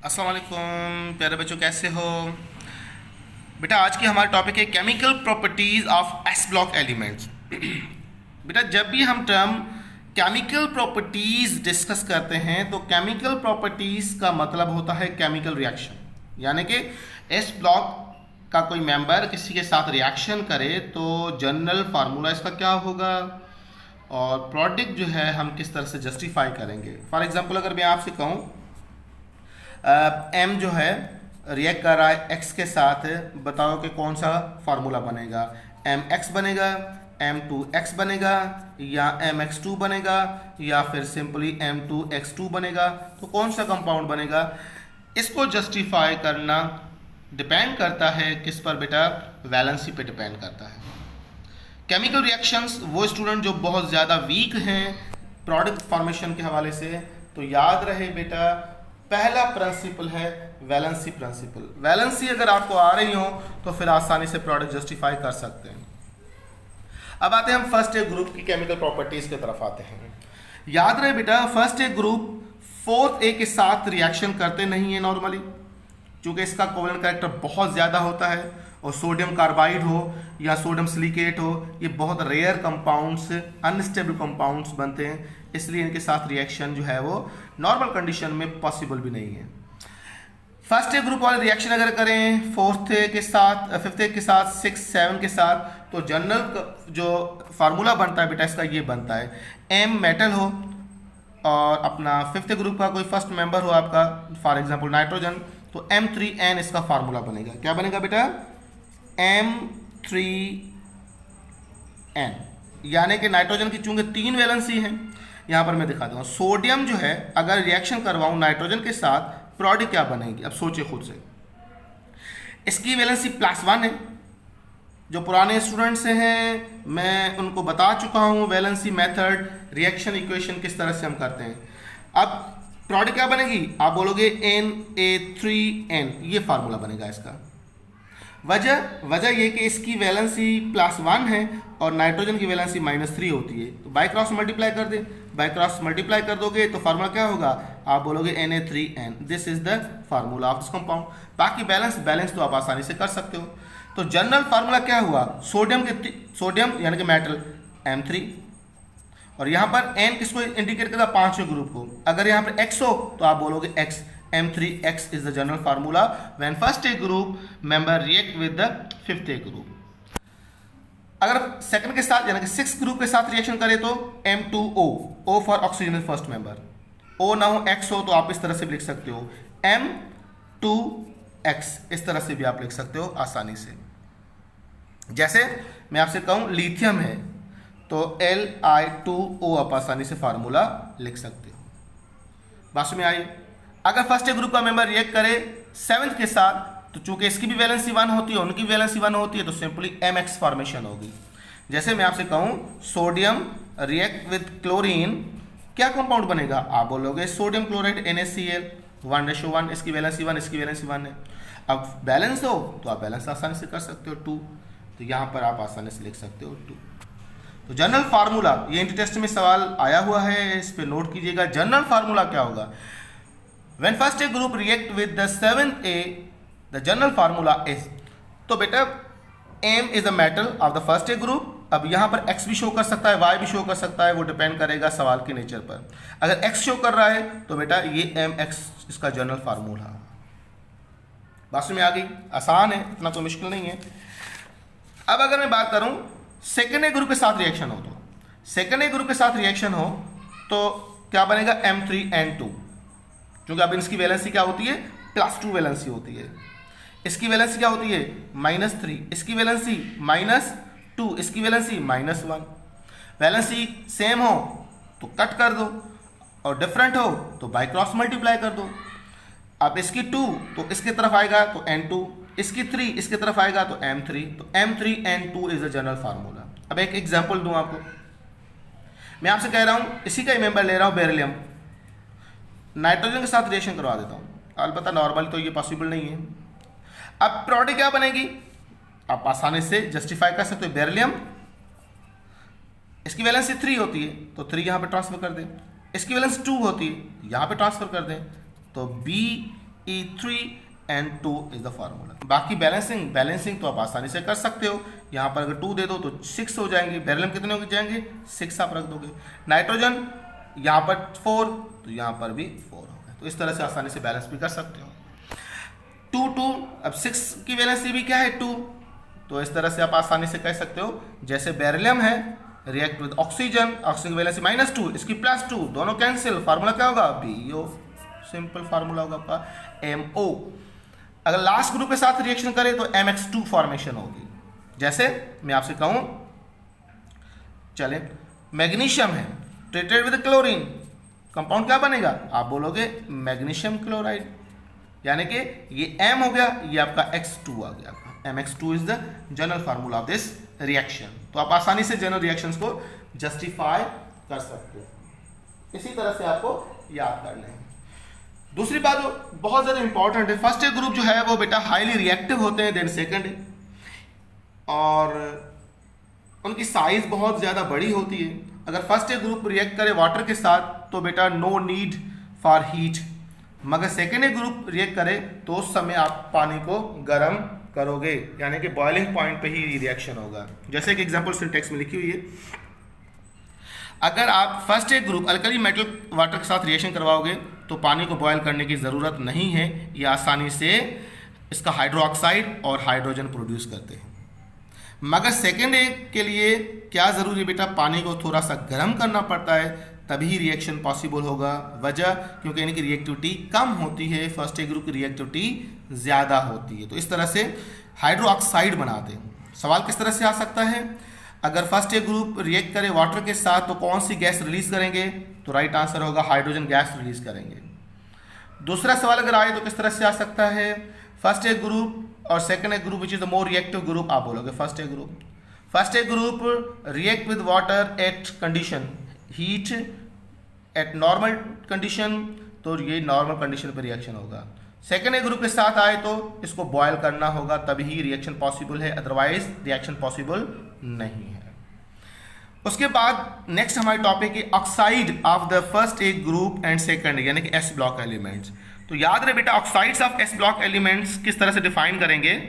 अस्सलाम वालेकुम प्यारे बच्चों, कैसे हो बेटा। आज की हमारा टॉपिक है chemical properties of S block elements. बेटा, जब भी हम टर्म केमिकल प्रॉपर्टीज डिस्कस करते हैं तो केमिकल प्रॉपर्टीज का मतलब होता है केमिकल रिएक्शन, यानी कि एस ब्लॉक का कोई मेंबर किसी के साथ रिएक्शन करे तो जनरल फार्मूला इसका क्या होगा और प्रोडक्ट जो है हम किस तरह से जस्टिफाई करेंगे। फॉर एग्जांपल अगर मैं आपसे कहूँ एम जो है रिएक्ट कर रहा है एक्स के साथ, बताओ कि कौन सा फार्मूला बनेगा। एम एक्स बनेगा, एम टू एक्स बनेगा, या एम एक्स टू बनेगा, या फिर simply M two X two बनेगा। तो कौन सा कंपाउंड बनेगा, इसको जस्टिफाई करना डिपेंड करता है किस पर बेटा, वैलेंसी पे डिपेंड करता है। केमिकल रिएक्शंस वो स्टूडेंट जो बहुत ज़्यादा वीक हैं प्रोडक्ट फॉर्मेशन के हवाले से, तो याद रहे बेटा पहला प्रिंसिपल है वैलेंसी प्रिंसिपल। वैलेंसी अगर आपको आ रही हो तो फिर आसानी से प्रोडक्ट जस्टिफाई कर सकते हैं। अब आते हैं हम फर्स्ट ए ग्रुप की केमिकल प्रॉपर्टीज की तरफ आते हैं। याद रहे बेटा फर्स्ट ए ग्रुप फोर्थ ए के साथ रिएक्शन करते नहीं है नॉर्मली, क्योंकि इसका कोवेलेंट कैरेक्टर बहुत ज़्यादा होता है और सोडियम कार्बाइड हो या सोडियम सिलिकेट हो, ये बहुत रेयर कंपाउंड्स, अनस्टेबल कंपाउंड्स बनते हैं, इसलिए इनके साथ रिएक्शन जो है वो नॉर्मल कंडीशन में पॉसिबल भी नहीं है। फर्स्ट ए ग्रुप वाले रिएक्शन अगर करें फोर्थ ए के साथ, फिफ्थ ए के साथ, सिक्स सेवन के साथ, तो जनरल जो फार्मूला बनता है बेटा इसका ये बनता है एम मेटल हो और अपना फिफ्थ ग्रुप का कोई फर्स्ट मेंबर हो आपका फॉर एग्जांपल नाइट्रोजन, तो M3N इसका फार्मूला बनेगा। क्या बनेगा बेटा, M3N, यानी कि नाइट्रोजन की चूंकि 3 वैलेंसी हैं, यहाँ पर मैं दिखा दूंगा। सोडियम जो है अगर रिएक्शन करवाऊँ नाइट्रोजन के साथ, प्रोडक्ट क्या बनेगी, अब सोचिए खुद से। इसकी वैलेंसी +1 है। जो पुराने स्टूडेंट्स हैं मैं उनको बता चुका हूँ वैलेंसी मेथड, रिएक्शन इक्वेशन किस तरह से हम करते हैं। अब प्रोडक्ट क्या बनेगी, आप बोलोगे Na3N, ये फार्मूला बनेगा इसका। वजह ये कि इसकी वैलेंसी +1 है और नाइट्रोजन की वैलेंसी -3 होती है, तो बाई क्रॉस मल्टीप्लाई कर दे, बाई क्रॉस मल्टीप्लाई कर दोगे तो फार्मूला क्या होगा, आप बोलोगे Na3N, this is the formula of this compound. बाकी बैलेंस तो आप आसानी से कर सकते हो। तो जनरल फार्मूला क्या हुआ, सोडियम यानी कि मेटल M3, और यहाँ पर N किसको इंडिकेट करता है, 5वें ग्रुप को। अगर यहाँ पर X हो तो आप बोलोगे X, M3X is the general formula when first A group member react with the fifth A group। अगर सेकंड के साथ यानी कि 6th ग्रुप के साथ रिएक्शन करें तो M2O, O for oxygen first member, O ना हो X हो तो आप इस तरह से भी लिख सकते हो M2X, इस तरह से भी आप लिख सकते हो आसानी से। जैसे मैं आपसे कहूँ लिथियम है तो Li2O आप आसानी से फार्मूला लिख सकते हो। बात में आई। अगर फर्स्ट ग्रुप का मेंबर रिएक्ट करे 7th के साथ, तो चूंकि इसकी भी वैलेंसी 1 होती है उनकी वैलेंसी 1 होती है, तो सिंपली MX फॉर्मेशन होगी। जैसे मैं आपसे कहूँ सोडियम रिएक्ट विद क्लोरीन, क्या कंपाउंड बनेगा, आप बोलोगे सोडियम क्लोराइड NaCl 1:1, इसकी वैलेंसी 1, इसकी वैलेंसी 1 है। अब बैलेंस हो तो आप बैलेंस आसानी से कर सकते हो 2, तो यहाँ पर आप आसानी से लिख सकते हो 2। तो जनरल फार्मूला, ये इंटर टेस्ट में सवाल आया हुआ है, इस पर नोट कीजिएगा। जनरल फार्मूला क्या होगा, when first a group react with the 7th A, the general formula is, तो बेटा M is the metal of the first A group। अब यहाँ पर X भी शो कर सकता है, Y भी शो कर सकता है, वो डिपेंड करेगा सवाल के नेचर पर। अगर X शो कर रहा है तो बेटा ये MX इसका जनरल फार्मूला। बात में आ गई, आसान है, इतना तो मुश्किल नहीं है। अब अगर मैं बात करूँ सेकेंड ए ग्रुप के साथ रिएक्शन हो, तो सेकेंड ए ग्रुप के साथ रिएक्शन हो तो क्या बनेगा M3N2, क्योंकि अब इसकी वैलेंसी क्या होती है, +2 वैलेंसी होती है। इसकी वैलेंसी क्या होती है, -3, इसकी वैलेंसी -2, इसकी वैलेंसी -1। वैलेंसी सेम हो तो कट कर दो और डिफरेंट हो तो बाई क्रॉस मल्टीप्लाई कर दो। अब इसकी 2 तो इसके तरफ आएगा तो N2, इसकी 3 इसके तरफ आएगा तो M3, तो M3N2 is the general formula. अब एक एग्जाम्पल दूं आपको, मैं आपसे कह रहा हूं इसी का ही मेंबर ले रहा हूं बेरिलियम, नाइट्रोजन के साथ रिएक्शन करवा देता हूँ, अलबत्ता नॉर्मल तो ये पॉसिबल नहीं है। अब प्रोडक्ट क्या बनेगी, आप आसानी से जस्टिफाई कर सकते हो। बेरिलियम, इसकी वैलेंसी 3 होती है तो 3 यहाँ पे ट्रांसफर कर दें, इसकी वैलेंसी 2 होती है यहाँ पे ट्रांसफर कर दें, तो E3N2 इज द फार्मूला। बाकी बैलेंसिंग तो आप आसानी से कर सकते हो। यहाँ पर अगर 2 दे दो तो 6 हो जाएंगे, बेरिलियम कितने हो जाएंगे 6 आप रख दोगे, नाइट्रोजन यहाँ पर 4 तो यहाँ पर भी 4 होगा। तो इस तरह से आसानी से बैलेंस भी कर सकते हो। 2 अब 6 की वैलेंसी भी क्या है 2, तो इस तरह से आप आसानी से कह सकते हो जैसे बेरिलियम है रिएक्ट विद ऑक्सीजन की वैलेंसी -2 इसकी +2 दोनों कैंसिल, फार्मूला क्या होगा BO, सिंपल फार्मूला होगा आपका MO। अगर लास्ट ग्रुप के साथ रिएक्शन करें तो MX2 फॉर्मेशन होगी। जैसे मैं आपसे कहूं चले मैग्नीशियम है ट्रीटेड विद क्लोरीन, कंपाउंड क्या बनेगा आप बोलोगे मैग्नीशियम क्लोराइड, यानी कि ये M हो गया, ये आपका X2 आ गया आपका। MX2 is the general formula of this reaction. तो आप आसानी से जनरल रिएक्शंस को जस्टिफाई कर सकते हो। इसी तरह से आपको याद करना है। दूसरी बात जो बहुत ज़्यादा इंपॉर्टेंट है, फर्स्ट ए ग्रुप जो है वो बेटा हाईली रिएक्टिव होते हैं, देन सेकंड है और उनकी साइज बहुत ज़्यादा बड़ी होती है। अगर फर्स्ट ए ग्रुप रिएक्ट करे वाटर के साथ तो बेटा नो नीड फॉर हीट, मगर सेकेंड ए ग्रुप रिएक्ट करे तो उस समय आप पानी को गर्म करोगे, यानी कि बॉइलिंग पॉइंट पे ही रिएक्शन होगा। जैसे एक एग्जांपल सिंटेक्स में लिखी हुई है, अगर आप first A group alkali metal water के साथ रिएक्शन करवाओगे तो पानी को बॉयल करने की ज़रूरत नहीं है, ये आसानी से इसका हाइड्रोक्साइड और हाइड्रोजन प्रोड्यूस करते हैं। मगर सेकेंड ए के लिए क्या ज़रूरी है बेटा, पानी को थोड़ा सा गर्म करना पड़ता है तभी रिएक्शन पॉसिबल होगा। वजह क्योंकि इनकी रिएक्टिविटी कम होती है, फर्स्ट ए ग्रुप की रिएक्टिविटी ज़्यादा होती है। तो इस तरह से हाइड्रोक्साइड बनाते हैं। सवाल किस तरह से आ सकता है, अगर फर्स्ट ए ग्रुप रिएक्ट करे वाटर के साथ तो कौन सी गैस रिलीज करेंगे, तो राइट आंसर होगा हाइड्रोजन गैस रिलीज करेंगे। दूसरा सवाल अगर आए तो किस तरह से आ सकता है, फर्स्ट ए ग्रुप और second A group which is the more reactive group, आप बोलोगे first A group react with water at condition heat at normal condition, तो ये नॉर्मल कंडीशन पर रिएक्शन होगा। सेकेंड ए ग्रुप के साथ आए तो इसको बॉयल करना होगा तभी रिएक्शन पॉसिबल है, अदरवाइज रिएक्शन पॉसिबल नहीं है। उसके बाद नेक्स्ट हमारी टॉपिक है oxide of the first A group and second यानी कि एस ब्लॉक एलिमेंट्स। तो याद रहे बेटा oxides of S block elements किस तरह से डिफाइन करेंगे।